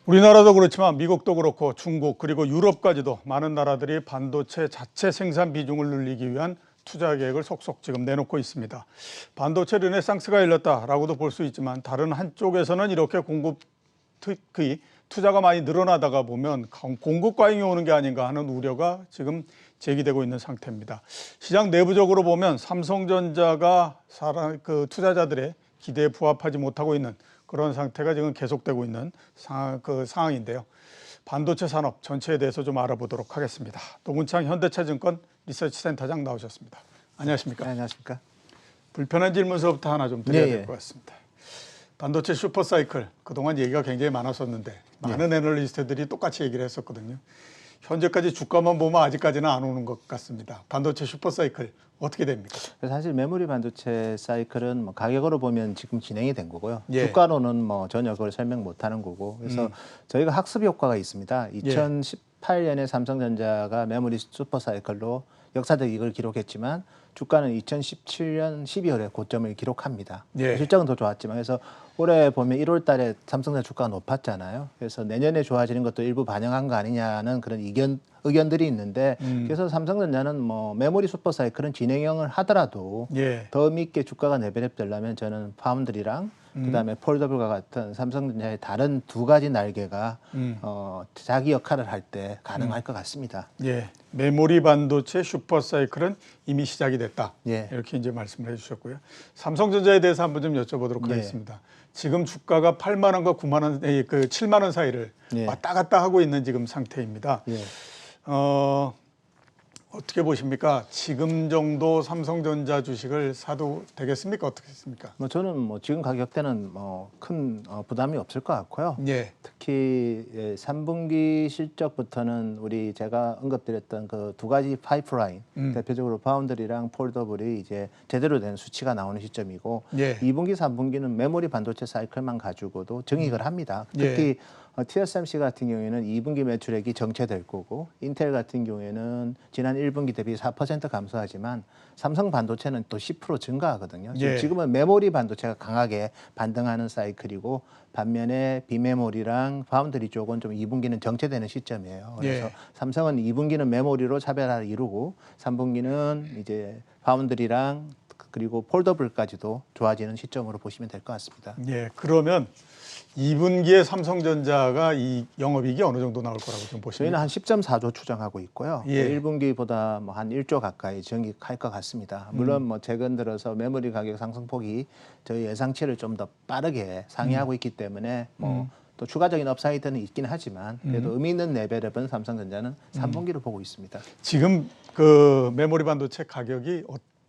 우리나라도 그렇지만 미국도 그렇고 중국 그리고 유럽까지도 많은 나라들이 반도체 자체 생산 비중을 늘리기 위한 투자 계획을 속속 지금 내놓고 있습니다. 반도체 르네상스가 열렸다라고도 볼 수 있지만 다른 한쪽에서는 이렇게 공급 특히 투자가 많이 늘어나다가 보면 공급 과잉이 오는 게 아닌가 하는 우려가 지금 제기되고 있는 상태입니다. 시장 내부적으로 보면 삼성전자가 투자자들의 기대에 부합하지 못하고 있는 그런 상태가 지금 계속되고 있는 상황인데요. 반도체 산업 전체에 대해서 좀 알아보도록 하겠습니다. 노문창 현대차증권 리서치센터장 나오셨습니다. 안녕하십니까? 네, 안녕하십니까? 불편한 질문서부터 하나 좀 드려야 될 것 같습니다. 반도체 슈퍼사이클 그동안 얘기가 굉장히 많았었는데 많은 애널리스트들이 똑같이 얘기를 했었거든요. 현재까지 주가만 보면 아직까지는 안 오는 것 같습니다. 반도체 슈퍼사이클 어떻게 됩니까? 사실 메모리 반도체 사이클은 뭐 가격으로 보면 지금 진행이 된 거고요. 예. 주가로는 뭐 전혀 그걸 설명 못하는 거고. 그래서 저희가 학습 효과가 있습니다. 2018년에 삼성전자가 메모리 슈퍼사이클로 역사적 이익을 기록했지만 주가는 2017년 12월에 고점을 기록합니다. 예. 실적은 더 좋았지만 그래서 올해 보면 1월 달에 삼성전자 주가가 높았잖아요. 그래서 내년에 좋아지는 것도 일부 반영한 거 아니냐는 그런 의견들이 있는데 그래서 삼성전자는 뭐 메모리 슈퍼사이클은 진행형을 하더라도 더 믿게 주가가 레벨업 되려면 저는 파운드리랑 그다음에 폴더블과 같은 삼성전자의 다른 두 가지 날개가 자기 역할을 할 때 가능할 것 같습니다. 예, 메모리 반도체 슈퍼사이클은 이미 시작이 됐다. 예. 이렇게 이제 말씀을 해주셨고요. 삼성전자에 대해서 한번 좀 여쭤보도록 하겠습니다. 지금 주가가 8만 원과 9만 원, 그 7만 원 사이를 왔다 갔다 하고 있는 지금 상태입니다. 어떻게 보십니까? 지금 정도 삼성전자 주식을 사도 되겠습니까? 어떻겠습니까? 뭐 저는 뭐 지금 가격대는 뭐 큰 부담이 없을 것 같고요. 예. 특히 3분기 실적부터는 우리 제가 언급드렸던 그 두 가지 파이프라인, 대표적으로 파운드리랑 폴더블이 이제 제대로 된 수치가 나오는 시점이고, 2분기, 3분기는 메모리 반도체 사이클만 가지고도 정익을 합니다. 특히 TSMC 같은 경우에는 2분기 매출액이 정체될 거고, 인텔 같은 경우에는 지난 1분기 대비 4% 감소하지만 삼성 반도체는 또 10% 증가하거든요. 지금은 메모리 반도체가 강하게 반등하는 사이클이고, 반면에 비메모리랑 파운드리 쪽은 좀 2분기는 정체되는 시점이에요. 그래서 삼성은 2분기는 메모리로 차별화를 이루고 3분기는 이제 파운드리랑 그리고 폴더블까지도 좋아지는 시점으로 보시면 될 것 같습니다. 예, 그러면 2분기에 삼성전자가 이 영업이익이 어느 정도 나올 거라고 좀 보십니까? 저희는 한 10.4조 추정하고 있고요. 1분기보다 뭐 한 1조 가까이 정익할 것 같습니다. 물론 뭐 최근 들어서 메모리 가격 상승폭이 저희 예상치를 좀 더 빠르게 상회하고 있기 때문에 뭐 또 추가적인 업사이드는 있긴 하지만 그래도 의미 있는 레벨업은 삼성전자는 3분기로 보고 있습니다. 지금 그 메모리 반도체 가격이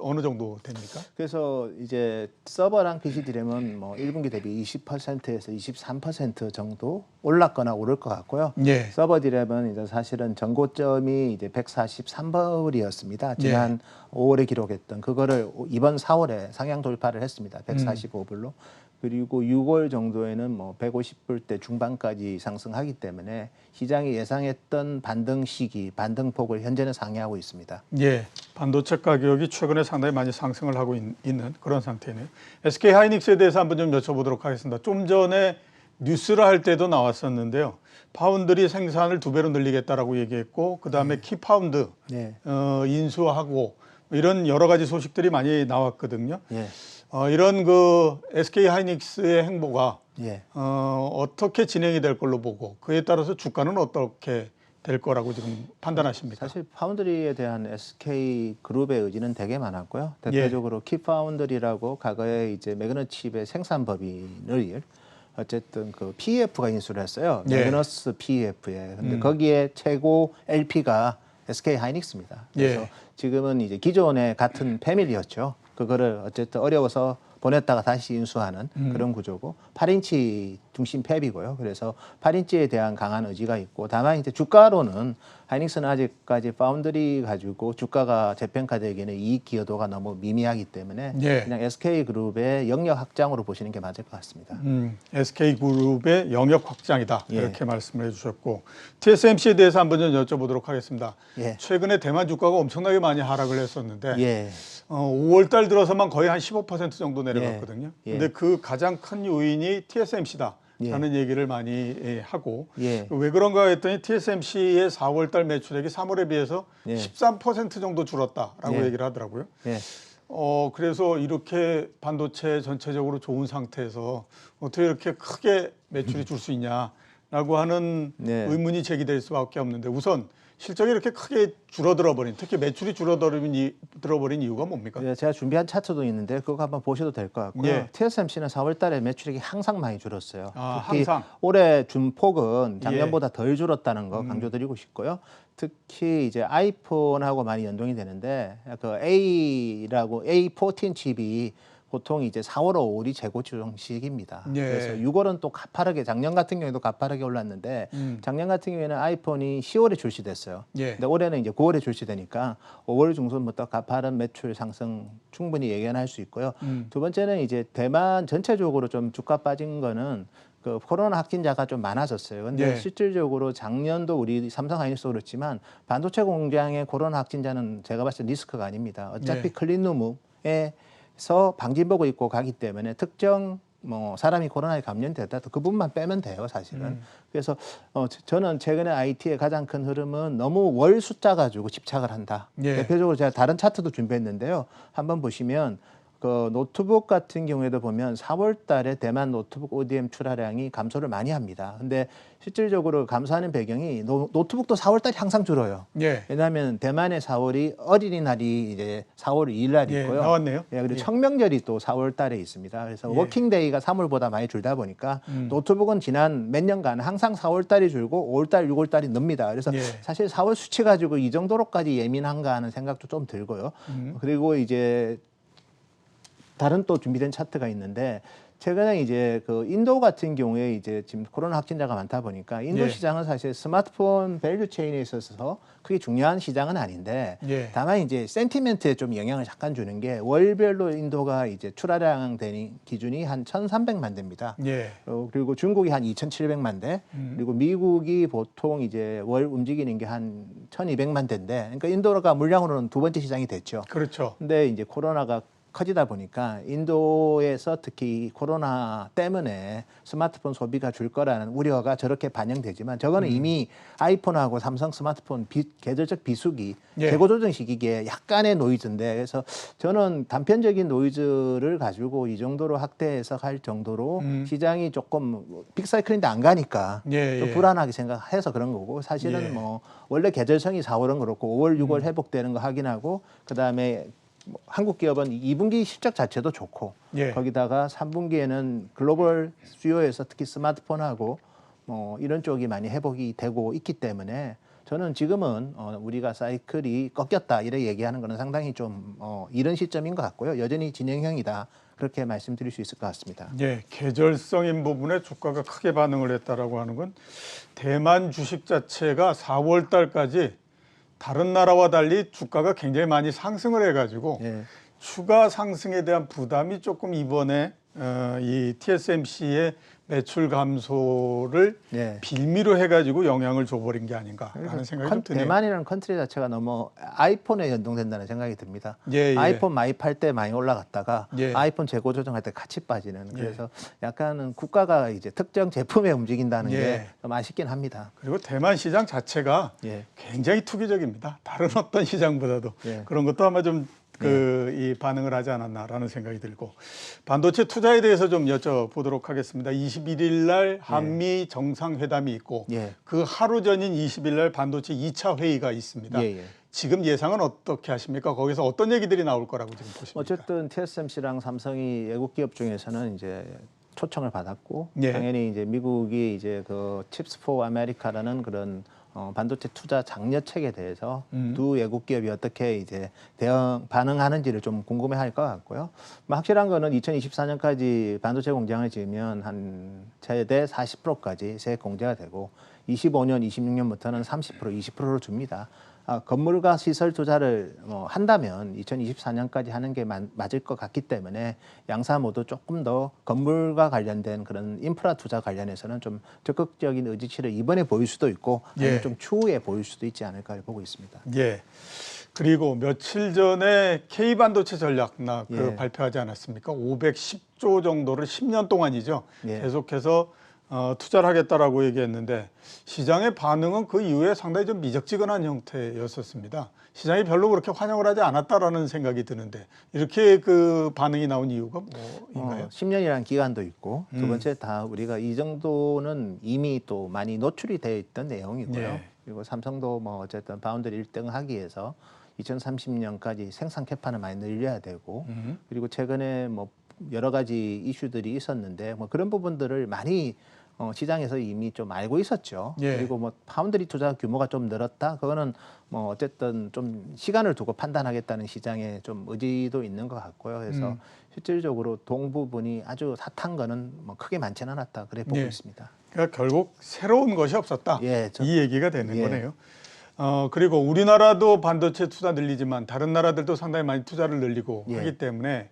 어느 정도 됩니까? 그래서 이제 서버랑 PC DRAM은 뭐 1분기 대비 20%에서 23% 정도 올랐거나 오를 것 같고요. 서버 DRAM은 이제 사실은 전고점이 이제 143불이었습니다. 지난 5월에 기록했던 그거를 이번 4월에 상향 돌파를 했습니다. 145불로. 그리고 6월 정도에는 뭐 150불대 중반까지 상승하기 때문에 시장이 예상했던 반등 시기, 반등폭을 현재는 상회하고 있습니다. 예, 반도체 가격이 최근에 상당히 많이 상승을 하고 있는 그런 상태네요. SK 하이닉스에 대해서 한번 좀 여쭤보도록 하겠습니다. 좀 전에 뉴스를 할 때도 나왔었는데요. 파운드리 생산을 2배로 늘리겠다라고 얘기했고, 그 다음에 키파운드 인수하고 이런 여러 가지 소식들이 많이 나왔거든요. 이런 그 SK 하이닉스의 행보가 어떻게 진행이 될 걸로 보고 그에 따라서 주가는 어떻게 될 거라고 지금 판단하십니까? 사실 파운드리에 대한 SK 그룹의 의지는 되게 많았고요. 대표적으로 키파운드리라고 과거에 이제 매그너칩의 생산 법인을 어쨌든 그 PEF가 인수를 했어요. 매그너스 PEF에. 근데 거기에 최고 LP가 SK 하이닉스입니다. 그래서 지금은 이제 기존의 같은 패밀리였죠. 그거를 어쨌든 어려워서 보냈다가 다시 인수하는 그런 구조고 8인치 중심 팹이고요. 그래서 8인치에 대한 강한 의지가 있고 다만 이제 주가로는 하이닉스는 아직까지 파운드리 가지고 주가가 재평가되기에는 이익 기여도가 너무 미미하기 때문에 그냥 SK그룹의 영역 확장으로 보시는 게 맞을 것 같습니다. SK그룹의 영역 확장이다 이렇게 말씀을 해주셨고 TSMC에 대해서 한번 좀 여쭤보도록 하겠습니다. 최근에 대만 주가가 엄청나게 많이 하락을 했었는데 5월 달 들어서만 거의 한 15% 정도 내려갔거든요. 근데 그 가장 큰 요인이 TSMC다. 라는 얘기를 많이 하고 예. 왜 그런가 했더니 TSMC의 4월 달 매출액이 3월에 비해서 13% 정도 줄었다라고 얘기를 하더라고요. 그래서 이렇게 반도체 전체적으로 좋은 상태에서 어떻게 이렇게 크게 매출이 줄 수 있냐라고 하는 의문이 제기될 수밖에 없는데 우선 실적이 이렇게 크게 줄어들어 버린, 특히 매출이 줄어들어버린 이유가 뭡니까? 제가 준비한 차트도 있는데 그거 한번 보셔도 될 것 같고요. TSMC는 4월 달에 매출액이 항상 많이 줄었어요. 특히 항상? 올해 준 폭은 작년보다 덜 줄었다는 거 강조드리고 싶고요. 특히 이제 아이폰하고 많이 연동이 되는데 그 A14 칩이 보통 이제 4월, 5월이 재고 조정 시기입니다. 그래서 6월은 또 가파르게 작년 같은 경우에도 가파르게 올랐는데 작년 같은 경우에는 아이폰이 10월에 출시됐어요. 근데 올해는 이제 9월에 출시되니까 5월 중순부터 가파른 매출 상승 충분히 예견할 수 있고요. 두 번째는 이제 대만 전체적으로 좀 주가 빠진 거는 그 코로나 확진자가 좀 많아졌어요. 근데 실질적으로 작년도 우리 삼성 하이닉스도 그렇지만 반도체 공장의 코로나 확진자는 제가 봤을 때 리스크가 아닙니다. 어차피 클린룸에 서 방진복을 입고 가기 때문에 특정 사람이 코로나에 감염됐다 그 부분만 빼면 돼요, 사실은. 그래서 저는 최근에 IT의 가장 큰 흐름은 너무 월 숫자 가지고 집착을 한다. 대표적으로 제가 다른 차트도 준비했는데요. 한번 보시면 그 노트북 같은 경우에도 보면 4월 달에 대만 노트북 ODM 출하량이 감소를 많이 합니다. 근데 실질적으로 감소하는 배경이 노트북도 4월 달이 항상 줄어요. 왜냐하면 대만의 4월이 어린이날이 이제 4월 2일 날 있고요. 나왔네요. 그리고 청명절이 또 4월 달에 있습니다. 그래서 워킹데이가 3월보다 많이 줄다 보니까 노트북은 지난 몇 년간 항상 4월 달이 줄고 5월 달, 6월 달이 늡니다. 그래서 사실 4월 수치 가지고 이 정도로까지 예민한가 하는 생각도 좀 들고요. 그리고 이제 다른 또 준비된 차트가 있는데 최근에 이제 그 인도 같은 경우에 이제 지금 코로나 확진자가 많다 보니까 인도 시장은 사실 스마트폰 밸류 체인에 있어서 크게 중요한 시장은 아닌데 다만 이제 센티멘트에 좀 영향을 잠깐 주는 게 월별로 인도가 이제 출하량 되는 기준이 한 1,300만 대입니다. 그리고 중국이 한 2,700만 대, 그리고 미국이 보통 이제 월 움직이는 게 한 1,200만 대인데, 그러니까 인도가 물량으로는 두 번째 시장이 됐죠. 그렇죠. 근데 이제 코로나가 커지다 보니까 인도에서 특히 코로나 때문에 스마트폰 소비가 줄 거라는 우려가 저렇게 반영되지만 저거는 이미 아이폰하고 삼성 스마트폰 계절적 비수기, 재고 조정 시기에 약간의 노이즈인데 그래서 저는 단편적인 노이즈를 가지고 이 정도로 확대 해석할 정도로 시장이 조금 빅사이클인데 안 가니까 또 불안하게 생각해서 그런 거고 사실은 뭐 원래 계절성이 4월은 그렇고 5월, 6월 회복되는 거 확인하고 그다음에 한국 기업은 2분기 실적 자체도 좋고 거기다가 3분기에는 글로벌 수요에서 특히 스마트폰하고 이런 쪽이 많이 회복이 되고 있기 때문에 저는 지금은 우리가 사이클이 꺾였다 이렇게 얘기하는 거는 상당히 좀 이른 시점인 것 같고요. 여전히 진행형이다. 그렇게 말씀드릴 수 있을 것 같습니다. 계절성인 부분에 주가가 크게 반응을 했다라고 하는 건 대만 주식 자체가 4월 달까지 다른 나라와 달리 주가가 굉장히 많이 상승을 해가지고 추가 상승에 대한 부담이 조금 이번에 이 TSMC의 매출 감소를 빌미로 해가지고 영향을 줘버린 게 아닌가라는 생각이 좀 드네요. 대만이라는 컨트리 자체가 너무 아이폰에 연동된다는 생각이 듭니다. 아이폰 많이 팔 때 많이 올라갔다가 아이폰 재고 조정할 때 같이 빠지는 그래서 약간은 국가가 이제 특정 제품에 움직인다는 게 좀 아쉽긴 합니다. 그리고 대만 시장 자체가 굉장히 투기적입니다. 다른 어떤 시장보다도 그런 것도 아마 좀 이 반응을 하지 않았나라는 생각이 들고 반도체 투자에 대해서 좀 여쭤보도록 하겠습니다. 21일 날 한미 정상회담이 있고 그 하루 전인 20일 날 반도체 2차 회의가 있습니다. 지금 예상은 어떻게 하십니까? 거기서 어떤 얘기들이 나올 거라고 지금 보십니까? 어쨌든 TSMC랑 삼성이 외국 기업 중에서는 이제 초청을 받았고 당연히 이제 미국이 이제 그 칩스 포 아메리카라는 그런 반도체 투자 장려책에 대해서 두 외국 기업이 어떻게 이제 반응하는지를 좀 궁금해할 것 같고요. 확실한 거는 2024년까지 반도체 공장을 지으면 한 최대 40%까지 세액 공제가 되고 25년, 26년부터는 30%, 20%로 줍니다. 건물과 시설 투자를 한다면 2024년까지 하는 게 맞을 것 같기 때문에 양사 모두 조금 더 건물과 관련된 그런 인프라 투자 관련해서는 좀 적극적인 의지치를 이번에 보일 수도 있고 아니면 좀 추후에 보일 수도 있지 않을까 보고 있습니다. 그리고 며칠 전에 K반도체 전략 발표하지 않았습니까? 510조 정도를 10년 동안이죠. 계속해서 투자를 하겠다라고 얘기했는데 시장의 반응은 그 이후에 상당히 좀 미적지근한 형태였었습니다. 시장이 별로 그렇게 환영을 하지 않았다라는 생각이 드는데 이렇게 그 반응이 나온 이유가 뭐인가요? 10년이라는 기간도 있고 두 번째 다 우리가 이 정도는 이미 또 많이 노출이 되어 있던 내용이고요. 예. 그리고 삼성도 뭐 어쨌든 파운드리 1등 하기 위해서 2030년까지 생산 캐파는 많이 늘려야 되고 그리고 최근에 뭐 여러 가지 이슈들이 있었는데 뭐 그런 부분들을 많이 시장에서 이미 좀 알고 있었죠. 예. 그리고 뭐 파운드리 투자 규모가 좀 늘었다. 그거는 뭐 어쨌든 좀 시간을 두고 판단하겠다는 시장의 좀 의지도 있는 것 같고요. 그래서 실질적으로 동 부분이 아주 핫한 거는 뭐 크게 많지는 않았다. 그래 보고 예. 있습니다. 그러니까 결국 새로운 것이 없었다. 예, 이 얘기가 되는 예. 거네요. 그리고 우리나라도 반도체 투자 늘리지만 다른 나라들도 상당히 많이 투자를 늘리고 예. 하기 때문에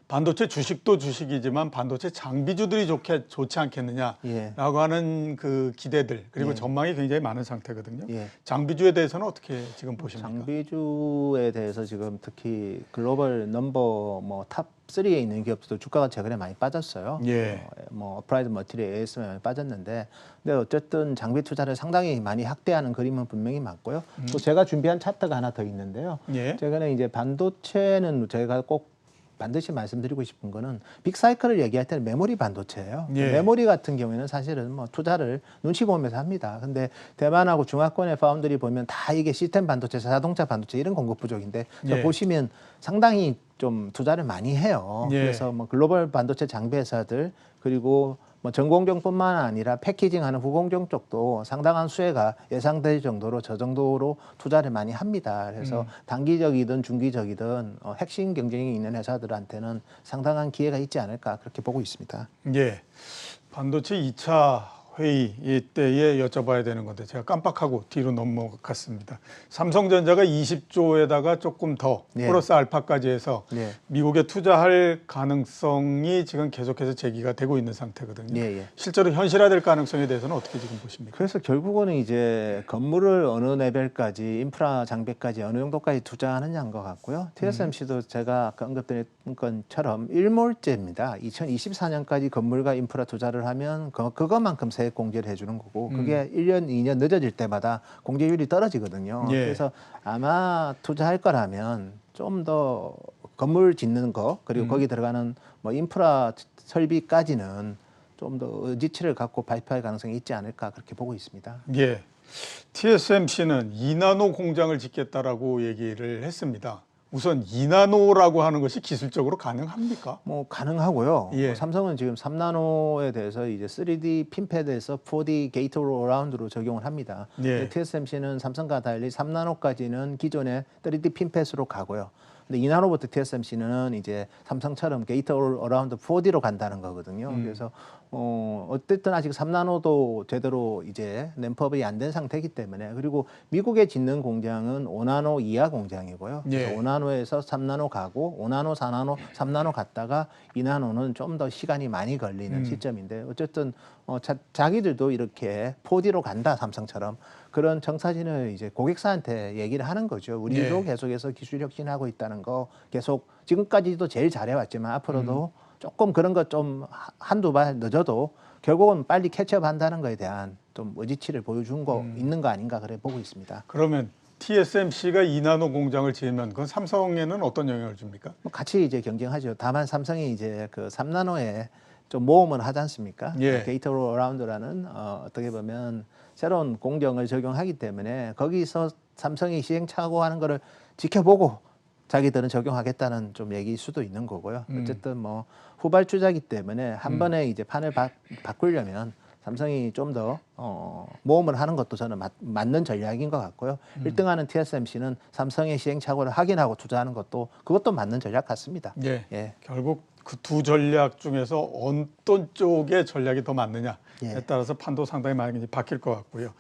반도체 주식도 주식이지만 반도체 장비주들이 좋지 않겠느냐라고 예. 하는 그 기대들 그리고 예. 전망이 굉장히 많은 상태거든요. 예. 장비주에 대해서는 어떻게 지금 보십니까? 장비주에 대해서 지금 특히 글로벌 넘버 뭐 탑 3에 있는 기업들도 주가가 최근에 많이 빠졌어요. 예. 뭐 어플라이드 머티리얼 ASM에 많이 빠졌는데, 근데 어쨌든 장비 투자를 상당히 많이 확대하는 그림은 분명히 맞고요. 또 제가 준비한 차트가 하나 더 있는데요. 예. 최근에 이제 반도체는 저희가 꼭 반드시 말씀드리고 싶은 거는 빅사이클을 얘기할 때는 메모리 반도체예요. 예. 메모리 같은 경우에는 사실은 뭐 투자를 눈치 보면서 합니다. 근데 대만하고 중화권의 파운드리 보면 다 이게 시스템 반도체, 자동차 반도체 이런 공급 부족인데 예. 보시면 상당히 좀 투자를 많이 해요. 예. 그래서 뭐 글로벌 반도체 장비 회사들 그리고 뭐 전공정뿐만 아니라 패키징하는 후공정 쪽도 상당한 수혜가 예상될 정도로 저 정도로 투자를 많이 합니다. 그래서 단기적이든 중기적이든 핵심 경쟁이 있는 회사들한테는 상당한 기회가 있지 않을까 그렇게 보고 있습니다. 예. 반도체 2차 회의 이때에 여쭤봐야 되는 건데 제가 깜빡하고 뒤로 넘어갔습니다. 삼성전자가 20조에다가 조금 더 예. 플러스 알파까지 해서 예. 미국에 투자할 가능성이 지금 계속해서 제기가 되고 있는 상태거든요. 예, 예. 실제로 현실화될 가능성에 대해서는 어떻게 지금 보십니까? 그래서 결국은 이제 건물을 어느 레벨까지 인프라 장비까지 어느 정도까지 투자하느냐인 것 같고요. TSMC도 제가 아까 언급드린 것처럼 일몰제입니다. 2024년까지 건물과 인프라 투자를 하면 그것만큼 세액 공제를 해주는 거고 그게 1년, 2년 늦어질 때마다 공제율이 떨어지거든요. 예. 그래서 아마 투자할 거라면 좀 더 건물 짓는 거 그리고 거기 들어가는 뭐 인프라 설비까지는 좀 더 의지치를 갖고 발표할 가능성이 있지 않을까 그렇게 보고 있습니다. 예. TSMC는 2나노 공장을 짓겠다라고 얘기를 했습니다. 우선 2나노라고 하는 것이 기술적으로 가능합니까? 뭐 가능하고요. 예. 삼성은 지금 3나노에 대해서 이제 3D 핀패드에서 4D 게이트 어라운드로 적용을 합니다. 예. TSMC는 삼성과 달리 3나노까지는 기존의 3D 핀패드로 가고요. 근데 2나노부터 TSMC는 이제 삼성처럼 게이트 어라운드 4D로 간다는 거거든요. 그래서 어쨌든 아직 3나노도 제대로 이제 램프업이 안 된 상태이기 때문에 그리고 미국에 짓는 공장은 5나노 이하 공장이고요. 그래서 예. 5나노에서 3나노 가고 5나노, 4나노, 3나노 갔다가 2나노는 좀 더 시간이 많이 걸리는 시점인데 어쨌든 자기들도 이렇게 4D로 간다 삼성처럼 그런 정사진을 이제 고객사한테 얘기를 하는 거죠. 우리도 예. 계속해서 기술 혁신하고 있다는 거 계속 지금까지도 제일 잘해왔지만 앞으로도 조금 그런 것 좀 한두 발 늦어도 결국은 빨리 캐치업 한다는 거에 대한 좀 의지치를 보여준 거 있는 거 아닌가 그래 보고 있습니다. 그러면 TSMC가 2나노 공장을 지으면 그건 삼성에는 어떤 영향을 줍니까? 뭐 같이 이제 경쟁하죠. 다만 삼성이 이제 그 3나노에 좀 모험을 하지 않습니까? 예. 게이트 어라운드라는 어떻게 보면 새로운 공정을 적용하기 때문에 거기서 삼성이 시행착오하는 거를 지켜보고 자기들은 적용하겠다는 좀 얘기일 수도 있는 거고요. 어쨌든 뭐 후발주자이기 때문에 한 번에 이제 판을 바꾸려면 삼성이 좀 더 모험을 하는 것도 저는 맞는 전략인 것 같고요. 1등하는 TSMC는 삼성의 시행착오를 확인하고 투자하는 것도 그것도 맞는 전략 같습니다. 예. 예. 결국 그 두 전략 중에서 어떤 쪽의 전략이 더 맞느냐에 예. 따라서 판도 상당히 많이 바뀔 것 같고요.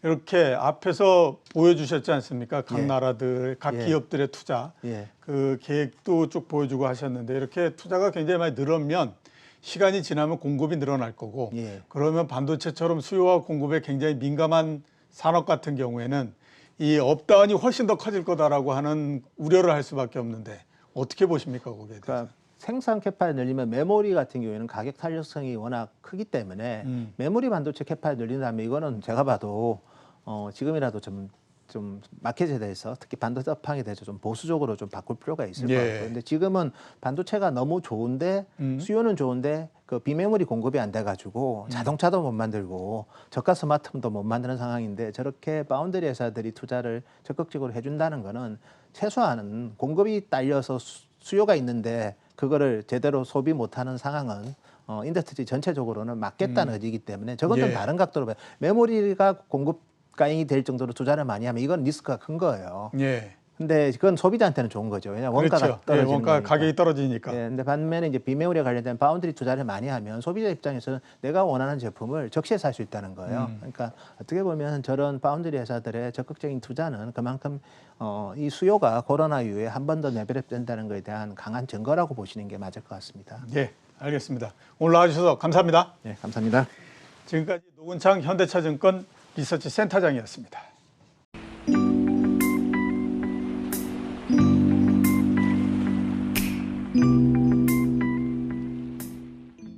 이렇게 앞에서 보여주셨지 않습니까? 각 예. 나라들, 각 예. 기업들의 투자 예. 그 계획도 쭉 보여주고 하셨는데 이렇게 투자가 굉장히 많이 늘으면 시간이 지나면 공급이 늘어날 거고 예. 그러면 반도체처럼 수요와 공급에 굉장히 민감한 산업 같은 경우에는 이 업다운이 훨씬 더 커질 거다라고 하는 우려를 할 수밖에 없는데 어떻게 보십니까 거기에 대해서? 그러니까 생산 캐파를 늘리면 메모리 같은 경우에는 가격 탄력성이 워낙 크기 때문에 메모리 반도체 캐파를 늘린다면 이거는 제가 봐도 지금이라도 좀 마켓에 대해서 특히 반도체 업황에 대해서 좀 보수적으로 좀 바꿀 필요가 있을 것 같고요. 근데 지금은 반도체가 너무 좋은데 수요는 좋은데 그 비메모리 공급이 안 돼가지고 자동차도 못 만들고 저가 스마트폰도 못 만드는 상황인데 저렇게 파운드리 회사들이 투자를 적극적으로 해준다는 거는 최소한은 공급이 딸려서 수요가 있는데 그거를 제대로 소비 못하는 상황은 인더스트리 전체적으로는 막겠다는 의지이기 때문에 저건 좀 다른 각도로 봐요. 메모리가 공급 가잉이 될 정도로 투자를 많이 하면 이건 리스크가 큰 거예요. 근데 그건 소비자한테는 좋은 거죠. 왜냐하면 원가가 떨어지는 원가 거니까. 가격이 떨어지니까. 근데 반면에 이제 비메모리에 관련된 파운드리 투자를 많이 하면 소비자 입장에서는 내가 원하는 제품을 적시에 살 수 있다는 거예요. 그러니까 어떻게 보면 저런 파운드리 회사들의 적극적인 투자는 그만큼 이 수요가 코로나 이후에 한 번 더 레벨업된다는 것에 대한 강한 증거라고 보시는 게 맞을 것 같습니다. 예, 알겠습니다. 오늘 나와주셔서 감사합니다. 네, 감사합니다. 지금까지 노근창 현대차증권 리서치 센터장이었습니다.